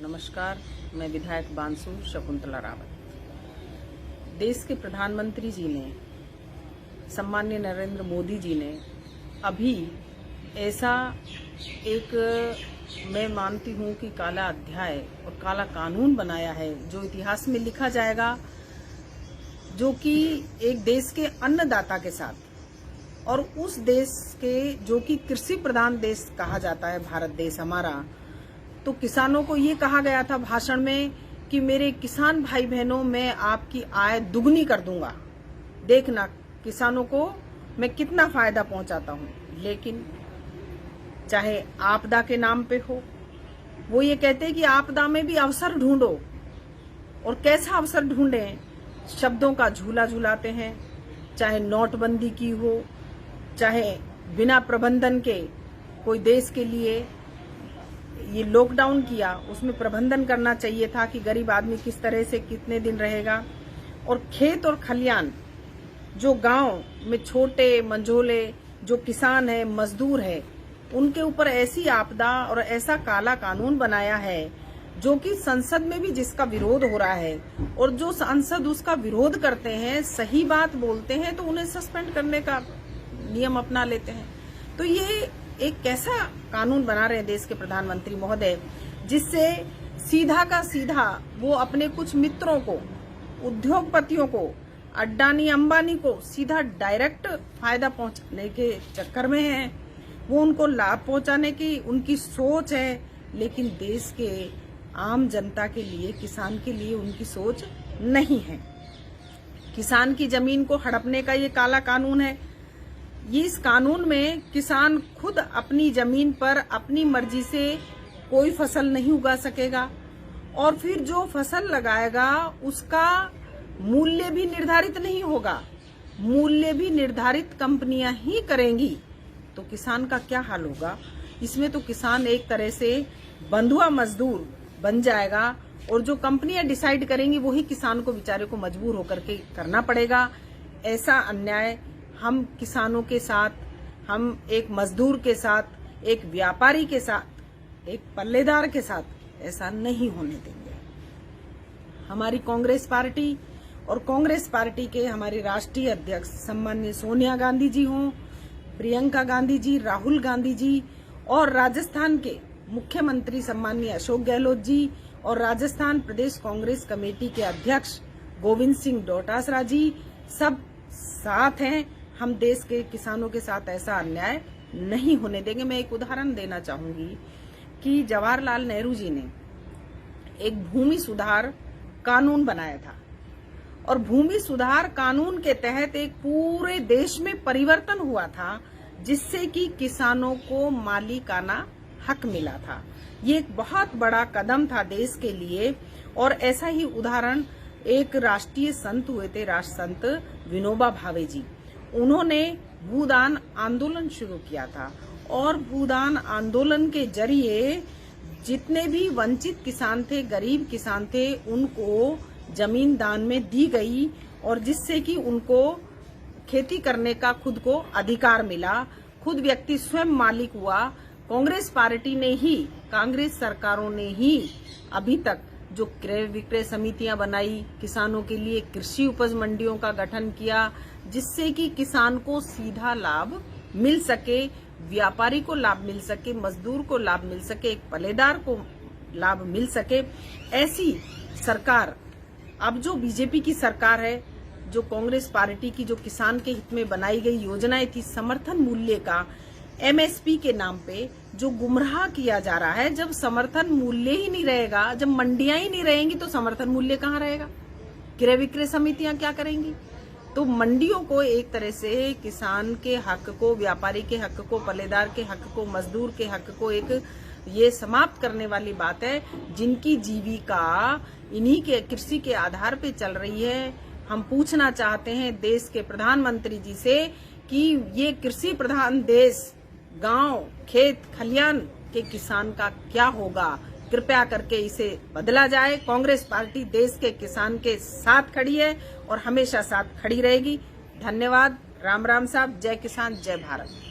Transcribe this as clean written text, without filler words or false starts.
नमस्कार, मैं विधायक बांसु शकुंतला रावत। देश के प्रधानमंत्री जी ने, सम्माननीय नरेंद्र मोदी जी ने अभी ऐसा एक, मैं मानती हूँ कि काला अध्याय और काला कानून बनाया है जो इतिहास में लिखा जाएगा, जो कि एक देश के अन्नदाता के साथ और उस देश के जो कि कृषि प्रधान देश कहा जाता है भारत देश हमारा, तो किसानों को ये कहा गया था भाषण में कि मेरे किसान भाई बहनों, मैं आपकी आय दुगनी कर दूंगा, देखना किसानों को मैं कितना फायदा पहुंचाता हूं। लेकिन चाहे आपदा के नाम पे हो, वो ये कहते हैं कि आपदा में भी अवसर ढूंढो, और कैसा अवसर ढूंढें, शब्दों का झूला झूलाते हैं। चाहे नोटबंदी की हो, चाहे बिना प्रबंधन के कोई देश के लिए ये लॉकडाउन किया, उसमें प्रबंधन करना चाहिए था कि गरीब आदमी किस तरह से कितने दिन रहेगा। और खेत और खलियान, जो गांव में छोटे मंझोले जो किसान है, मजदूर है, उनके ऊपर ऐसी आपदा और ऐसा काला कानून बनाया है जो कि संसद में भी जिसका विरोध हो रहा है, और जो सांसद उसका विरोध करते हैं, सही बात बोलते हैं, तो उन्हें सस्पेंड करने का नियम अपना लेते हैं। तो ये एक कैसा कानून बना रहे हैं देश के प्रधानमंत्री महोदय, जिससे सीधा का सीधा वो अपने कुछ मित्रों को, उद्योगपतियों को, अडानी अंबानी को सीधा डायरेक्ट फायदा पहुंचाने के चक्कर में है। वो उनको लाभ पहुंचाने की उनकी सोच है, लेकिन देश के आम जनता के लिए, किसान के लिए उनकी सोच नहीं है। किसान की जमीन को हड़पने का ये काला कानून है। इस कानून में किसान खुद अपनी जमीन पर अपनी मर्जी से कोई फसल नहीं उगा सकेगा, और फिर जो फसल लगाएगा उसका मूल्य भी निर्धारित नहीं होगा, मूल्य भी निर्धारित कंपनियां ही करेंगी। तो किसान का क्या हाल होगा? इसमें तो किसान एक तरह से बंधुआ मजदूर बन जाएगा, और जो कंपनियां डिसाइड करेंगी वही किसान को, बेचारे को मजबूर होकर के करना पड़ेगा। ऐसा अन्याय हम किसानों के साथ, हम एक मजदूर के साथ, एक व्यापारी के साथ, एक पल्लेदार के साथ ऐसा नहीं होने देंगे। हमारी कांग्रेस पार्टी और कांग्रेस पार्टी के हमारे राष्ट्रीय अध्यक्ष सम्माननीय सोनिया गांधी जी हों, प्रियंका गांधी जी, राहुल गांधी जी, और राजस्थान के मुख्यमंत्री सम्माननीय अशोक गहलोत जी, और राजस्थान प्रदेश कांग्रेस कमेटी के अध्यक्ष गोविंद सिंह डोटासरा जी, सब साथ हैं। हम देश के किसानों के साथ ऐसा अन्याय नहीं होने देंगे। मैं एक उदाहरण देना चाहूंगी कि जवाहरलाल नेहरू जी ने एक भूमि सुधार कानून बनाया था, और भूमि सुधार कानून के तहत एक पूरे देश में परिवर्तन हुआ था, जिससे कि किसानों को मालिकाना हक मिला था। ये एक बहुत बड़ा कदम था देश के लिए। और ऐसा ही उदाहरण एक राष्ट्रीय संत हुए थे, राष्ट्र संत विनोबा भावे जी। उन्होंने भूदान आंदोलन शुरू किया था, और भूदान आंदोलन के जरिए जितने भी वंचित किसान थे, गरीब किसान थे, उनको जमीन दान में दी गई, और जिससे कि उनको खेती करने का खुद को अधिकार मिला, खुद व्यक्ति स्वयं मालिक हुआ। कांग्रेस पार्टी ने ही, कांग्रेस सरकारों ने ही अभी तक जो क्रय विक्रय समितियां बनाई, किसानों के लिए कृषि उपज मंडियों का गठन किया, जिससे कि किसान को सीधा लाभ मिल सके, व्यापारी को लाभ मिल सके, मजदूर को लाभ मिल सके, एक पल्लेदार को लाभ मिल सके। ऐसी सरकार, अब जो बीजेपी की सरकार है, जो कांग्रेस पार्टी की जो किसान के हित में बनाई गई योजनाएं थी, समर्थन मूल्य का एमएसपी के नाम पे जो गुमराह किया जा रहा है। जब समर्थन मूल्य ही नहीं रहेगा, जब मंडियां ही नहीं रहेंगी, तो समर्थन मूल्य कहाँ रहेगा? क्रय विक्रय समितियां क्या करेंगी? तो मंडियों को एक तरह से किसान के हक को, व्यापारी के हक को, पल्लेदार के हक को, मजदूर के हक को एक ये समाप्त करने वाली बात है, जिनकी जीविका इन्हीं के कृषि के आधार पे चल रही है। हम पूछना चाहते हैं देश के प्रधानमंत्री जी से कि ये कृषि प्रधान देश, गांव, खेत खलियान के किसान का क्या होगा? कृपया करके इसे बदला जाए। कांग्रेस पार्टी देश के किसान के साथ खड़ी है और हमेशा साथ खड़ी रहेगी। धन्यवाद। राम राम साहब। जय किसान, जय भारत।